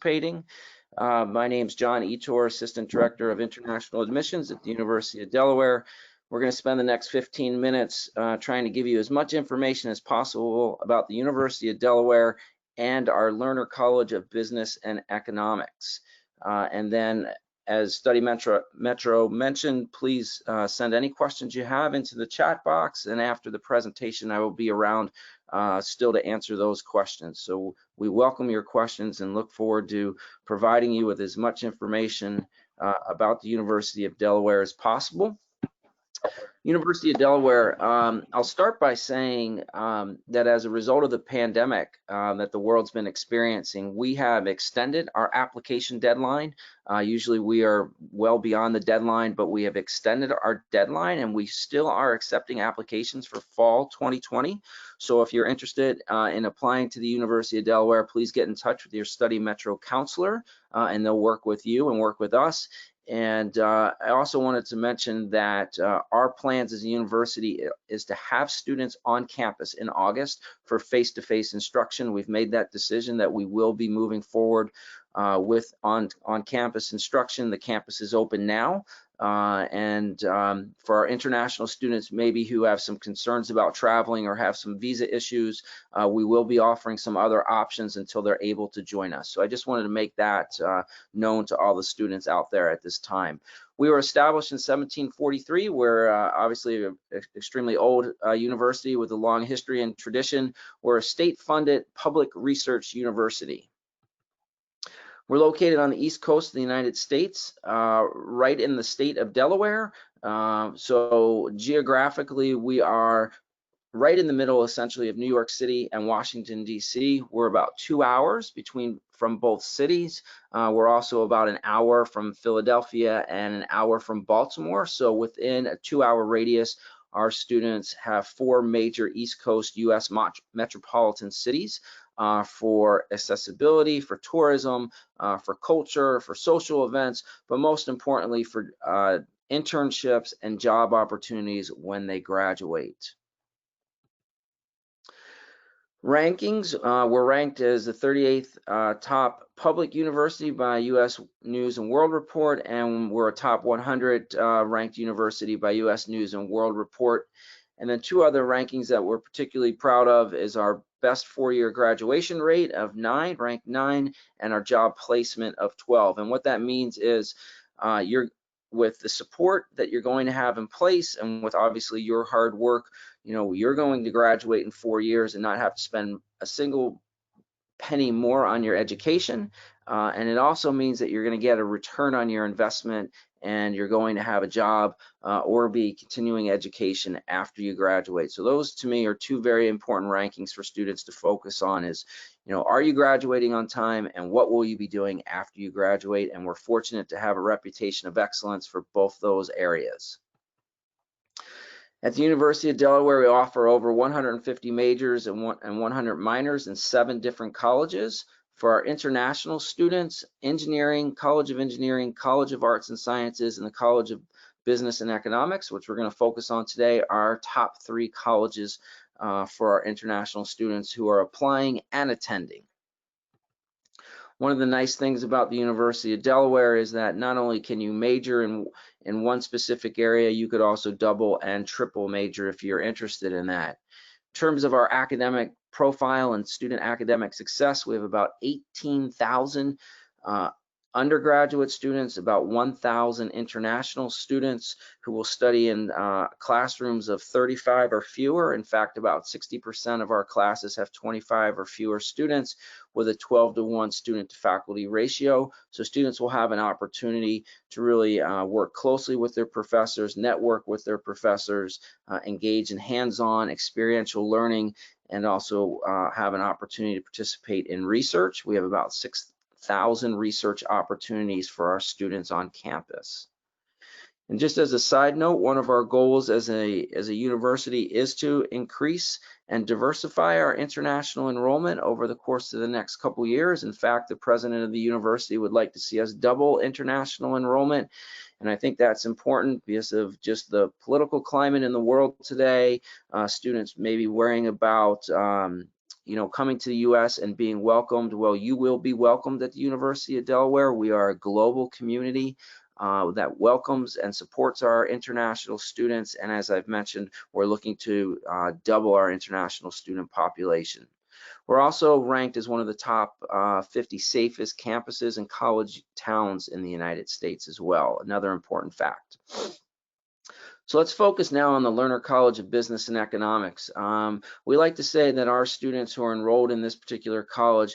participating. My name's John Etor, Assistant Director of International Admissions at the University of Delaware. We're going to spend the next 15 minutes trying to give you as much information as possible about the University of Delaware and our Lerner College of Business and Economics. And then, as Study Metro mentioned, please send any questions you have into the chat box, and after the presentation I will be around still to answer those questions. So we welcome your questions and look forward to providing you with as much information about the University of Delaware as possible. University of Delaware, I'll start by saying that as a result of the pandemic that the world's been experiencing, we have extended our application deadline. Usually we are well beyond the deadline, but we have extended our deadline and we still are accepting applications for fall 2020. So if you're interested in applying to the University of Delaware, please get in touch with your Study Metro counselor and they'll work with you and work with us. And I also wanted to mention that our plans as a university is to have students on campus in August for face-to-face instruction. We've made that decision that we will be moving forward with on-campus instruction. The campus is open now. And for our international students maybe who have some concerns about traveling or have some visa issues, we will be offering some other options until they're able to join us. So I just wanted to make that known to all the students out there at this time. We were established in 1743. We're obviously an extremely old university with a long history and tradition. We're a state-funded public research university. We're located on the East Coast of the United States, right in the state of Delaware. So geographically, we are right in the middle, essentially, of New York City and Washington, D.C. We're about 2 hours from both cities. We're also about an hour from Philadelphia and an hour from Baltimore. So within a 2-hour radius, our students have 4 major East Coast U.S. metropolitan cities. For accessibility, for tourism, for culture, for social events, but most importantly for internships and job opportunities when they graduate. Rankings, we're ranked as the 38th top public university by U.S. News and World Report, and we're a top 100 ranked university by U.S. News and World Report. And then 2 other rankings that we're particularly proud of is our best 4-year graduation rate of 9, ranked 9, and our job placement of 12. And what that means is you're with the support that you're going to have in place and with obviously your hard work, you know, you're going to graduate in 4 years and not have to spend a single penny more on your education. And it also means that you're going to get a return on your investment and you're going to have a job or be continuing education after you graduate. So those to me are 2 very important rankings for students to focus on is, you know, are you graduating on time and what will you be doing after you graduate? And we're fortunate to have a reputation of excellence for both those areas. At the University of Delaware, we offer over 150 majors and 100 minors in 7 different colleges. For our international students, Engineering, College of Engineering, College of Arts and Sciences, and the College of Business and Economics, which we're going to focus on today, are our top 3 colleges for our international students who are applying and attending. One of the nice things about the University of Delaware is that not only can you major in one specific area, you could also double and triple major if you're interested in that. In terms of our academic profile and student academic success, we have about 18,000 undergraduate students, about 1,000 international students who will study in classrooms of 35 or fewer. In fact, about 60% of our classes have 25 or fewer students with a 12-to-1 student to faculty ratio. So students will have an opportunity to really work closely with their professors, network with their professors, engage in hands-on experiential learning, and also have an opportunity to participate in research. We have about 6,000 research opportunities for our students on campus. And just as a side note, one of our goals as a university is to increase and diversify our international enrollment over the course of the next couple years. In fact, the president of the university would like to see us double international enrollment. And I think that's important because of just the political climate in the world today. Students may be worrying about coming to the U.S. and being welcomed. Well, you will be welcomed at the University of Delaware. We are a global community that welcomes and supports our international students. And as I've mentioned, we're looking to double our international student population. We're also ranked as one of the top 50 safest campuses and college towns in the United States as well, another important fact. So let's focus now on the Lerner College of Business and Economics. We like to say that our students who are enrolled in this particular college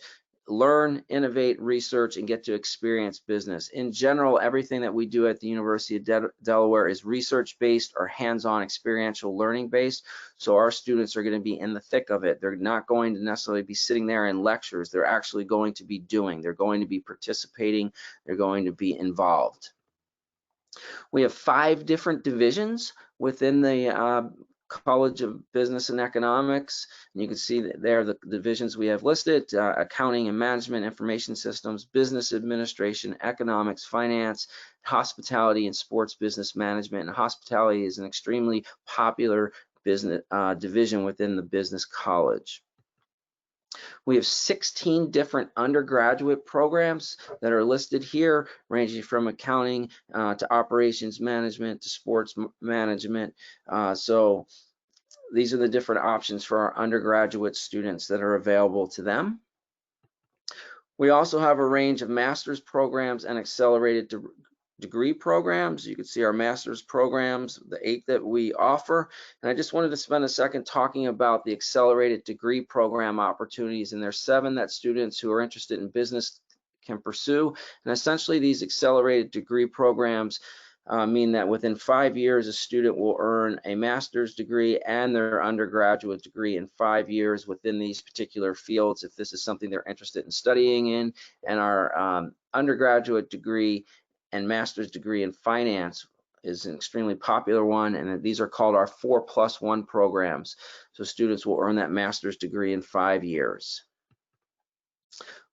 learn, innovate, research, and get to experience business. In general, everything that we do at the University of Delaware is research-based or hands-on experiential learning-based. So our students are going to be in the thick of it. They're not going to necessarily be sitting there in lectures. They're actually going to be doing. They're going to be participating. They're going to be involved. We have 5 different divisions within the College of Business and Economics. And you can see that there are the divisions we have listed: accounting and management, information systems, business administration, economics, finance, hospitality, and sports business management. And hospitality is an extremely popular business division within the business college. We have 16 different undergraduate programs that are listed here, ranging from accounting to operations management to sports management. So these are the different options for our undergraduate students that are available to them. We also have a range of master's programs and accelerated degree programs. You can see our master's programs, the 8 that we offer. And I just wanted to spend a second talking about the accelerated degree program opportunities. And there's 7 that students who are interested in business can pursue. And essentially these accelerated degree programs mean that within 5 years, a student will earn a master's degree and their undergraduate degree in 5 years within these particular fields, if this is something they're interested in studying in. And our undergraduate degree and master's degree in finance is an extremely popular one, and these are called our 4+1 programs. So students will earn that master's degree in 5 years.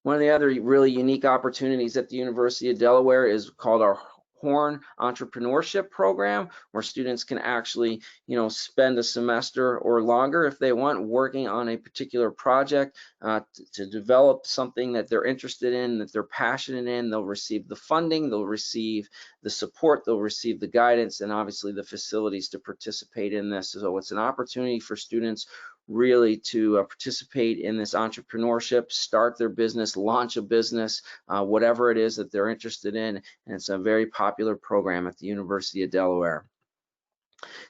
One of the other really unique opportunities at the University of Delaware is called our Horn Entrepreneurship program, where students can actually, spend a semester or longer if they want working on a particular project to develop something that they're interested in, that they're passionate in. They'll receive the funding, they'll receive the support, they'll receive the guidance, and obviously the facilities to participate in this. So it's an opportunity for students really to participate in this entrepreneurship, start their business, launch a business, whatever it is that they're interested in. And it's a very popular program at the University of Delaware.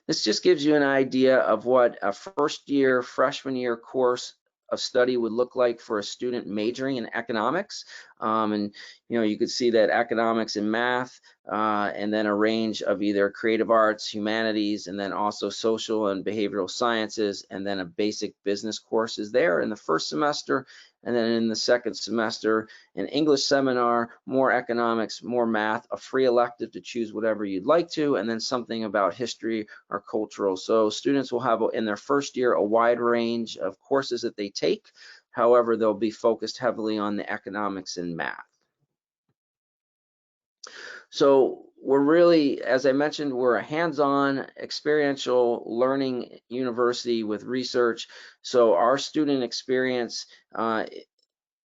This just gives you an idea of what a freshman year course of study would look like for a student majoring in economics. And you could see that economics and math, and then a range of either creative arts, humanities, and then also social and behavioral sciences, and then a basic business course is there in the first semester. And then in the second semester, an English seminar, more economics, more math, a free elective to choose whatever you'd like to, and then something about history or cultural. So students will have in their first year a wide range of courses that they take. However, they'll be focused heavily on the economics and math. So we're really, as I mentioned, we're a hands-on experiential learning university with research. So our student experience that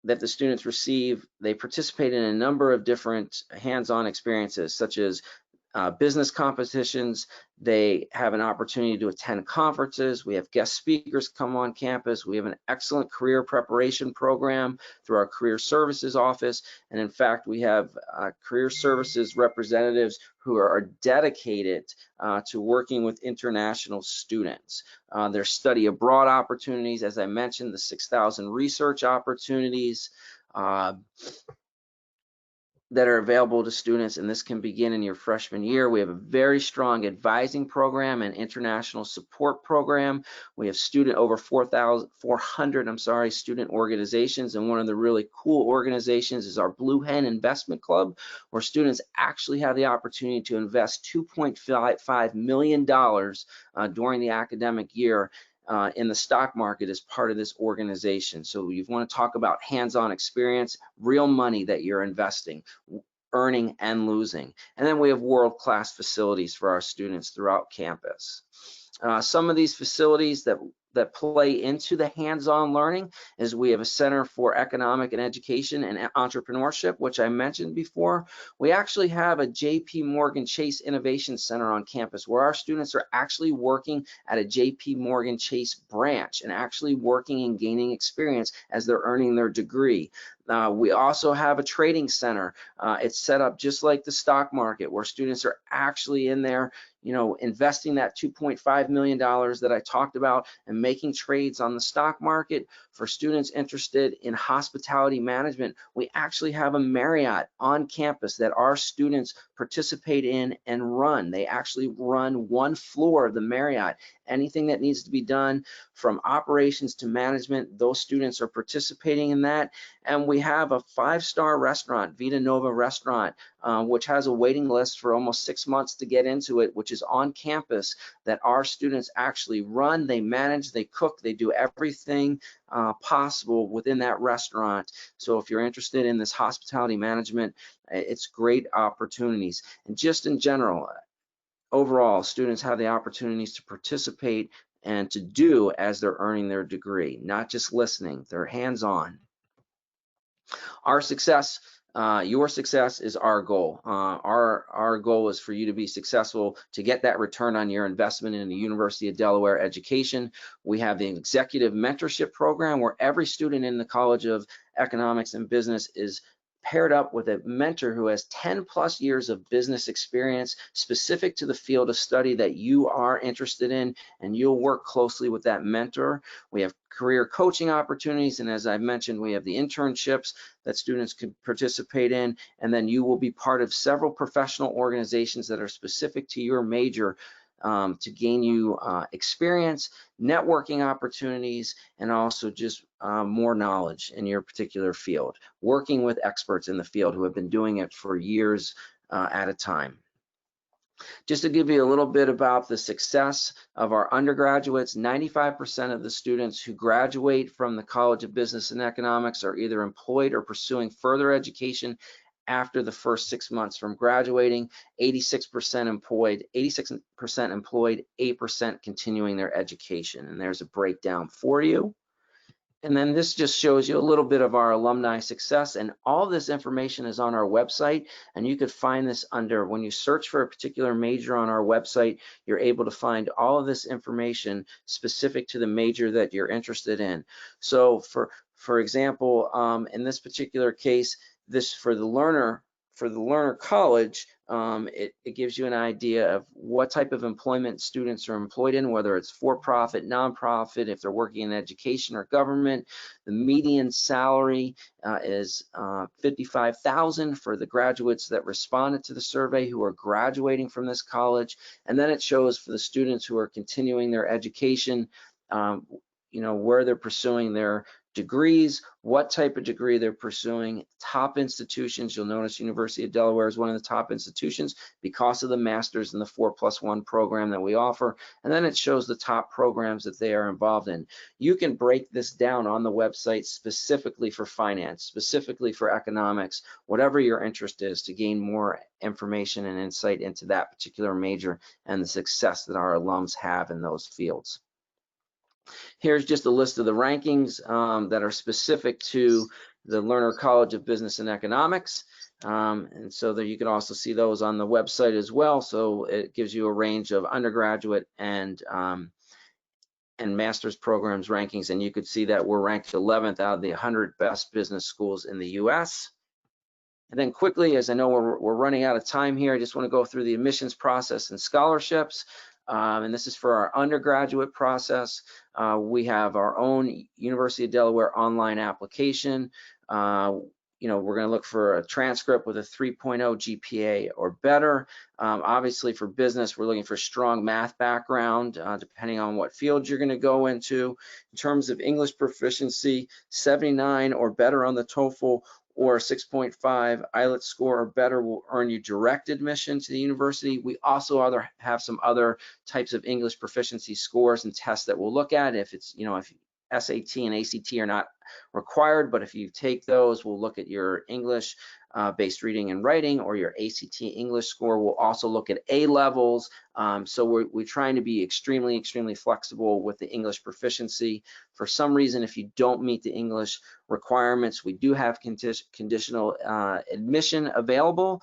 the students receive, they participate in a number of different hands-on experiences, such as business competitions. They have an opportunity to attend conferences. We have guest speakers come on campus. We have an excellent career preparation program through our career services office. And in fact, we have career services representatives who are dedicated to working with international students. There's study abroad opportunities, as I mentioned, the 6,000 research opportunities that are available to students, and this can begin in your freshman year. We have a very strong advising program and international support program. We have over 400 student organizations, and one of the really cool organizations is our Blue Hen Investment Club, where students actually have the opportunity to invest $2.5 million during the academic year in the stock market as part of this organization. So you want to talk about hands-on experience, real money that you're investing, earning and losing. And then we have world-class facilities for our students throughout campus. Some of these facilities that that play into the hands-on learning is we have a Center for Economic and Education and Entrepreneurship, which I mentioned before. We actually have a JP Morgan Chase Innovation Center on campus where our students are actually working at a JP Morgan Chase branch and actually working and gaining experience as they're earning their degree. We also have a trading center. It's set up just like the stock market where students are actually in there, investing that $2.5 million that I talked about and making trades on the stock market. For students interested in hospitality management, we actually have a Marriott on campus that our students participate in and run. They actually run one floor of the Marriott. Anything that needs to be done from operations to management, those students are participating in that. And we have a 5-star restaurant, Vita Nova restaurant, which has a waiting list for almost 6 months to get into it, which is on campus, that our students actually run, they manage, they cook, they do everything possible within that restaurant. So if you're interested in this hospitality management, it's great opportunities. And just in general, overall, students have the opportunities to participate and to do as they're earning their degree, not just listening, they're hands-on. Our success, your success is our goal. Our goal is for you to be successful, to get that return on your investment in the University of Delaware education. We have the Executive Mentorship Program where every student in the College of Economics and Business is paired up with a mentor who has 10+ years of business experience specific to the field of study that you are interested in, and you'll work closely with that mentor. We have career coaching opportunities, and as I mentioned, we have the internships that students can participate in, and then you will be part of several professional organizations that are specific to your major to gain you experience, networking opportunities, and also just more knowledge in your particular field, working with experts in the field who have been doing it for years at a time. Just to give you a little bit about the success of our undergraduates, 95% of the students who graduate from the College of Business and Economics are either employed or pursuing further education after the first 6 months from graduating. 86% employed, 8% continuing their education. And there's a breakdown for you. And then this just shows you a little bit of our alumni success, and all this information is on our website, and you could find this under, when you search for a particular major on our website, you're able to find all of this information specific to the major that you're interested in. So for example, in this particular case, this for the learner college, it gives you an idea of what type of employment students are employed in, whether it's for-profit, nonprofit, if they're working in education or government. The median salary is $55,000 for the graduates that responded to the survey who are graduating from this college. And then it shows for the students who are continuing their education, where they're pursuing their degrees, what type of degree they're pursuing, top institutions. You'll notice University of Delaware is one of the top institutions because of the master's and the 4+1 program that we offer. And then it shows the top programs that they are involved in. You can break this down on the website specifically for finance, specifically for economics, whatever your interest is, to gain more information and insight into that particular major and the success that our alums have in those fields. Here's just a list of the rankings that are specific to the Lerner College of Business and Economics. And so that you can also see those on the website as well. So it gives you a range of undergraduate and master's programs rankings. And you could see that we're ranked 11th out of the 100 best business schools in the US. And then quickly, as I know we're running out of time here, I just want to go through the admissions process and scholarships. And this is for our undergraduate process. We have our own University of Delaware online application. We're going to look for a transcript with a 3.0 GPA or better. Obviously for business, we're looking for strong math background, depending on what field you're going to go into. In terms of English proficiency, 79 or better on the TOEFL, or 6.5 IELTS score or better will earn you direct admission to the university. We also have some other types of English proficiency scores and tests that we'll look at. If it's, if SAT and ACT are not required, but if you take those, we'll look at your English based reading and writing, or your ACT English score. We'll also look at A levels. So we're trying to be extremely flexible with the English proficiency. For some reason, if you don't meet the English requirements, we do have conditional admission available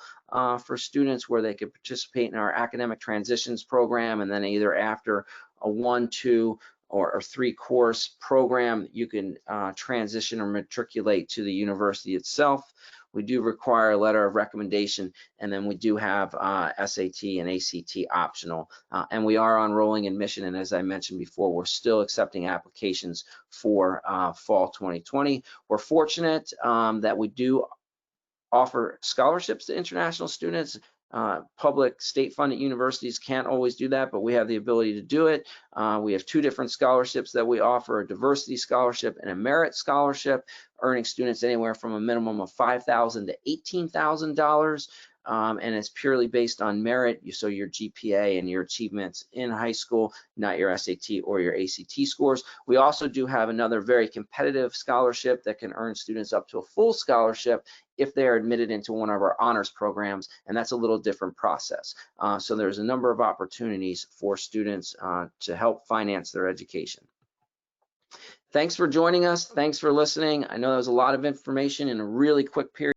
for students where they could participate in our academic transitions program, and then either after a 1, 2, or 3 course program, you can transition or matriculate to the university itself. We do require a letter of recommendation, and then we do have SAT and ACT optional. And we are on rolling admission, and as I mentioned before, we're still accepting applications for fall 2020. We're fortunate that we do offer scholarships to international students. Public state-funded universities can't always do that, but we have the ability to do it. We have 2 different scholarships that we offer, a diversity scholarship and a merit scholarship, earning students anywhere from a minimum of $5,000 to $18,000. And it's purely based on merit, so your GPA and your achievements in high school, not your SAT or your ACT scores. We also do have another very competitive scholarship that can earn students up to a full scholarship if they are admitted into one of our honors programs, and that's a little different process. So there's a number of opportunities for students to help finance their education. Thanks for joining us. Thanks for listening. I know that was a lot of information in a really quick period.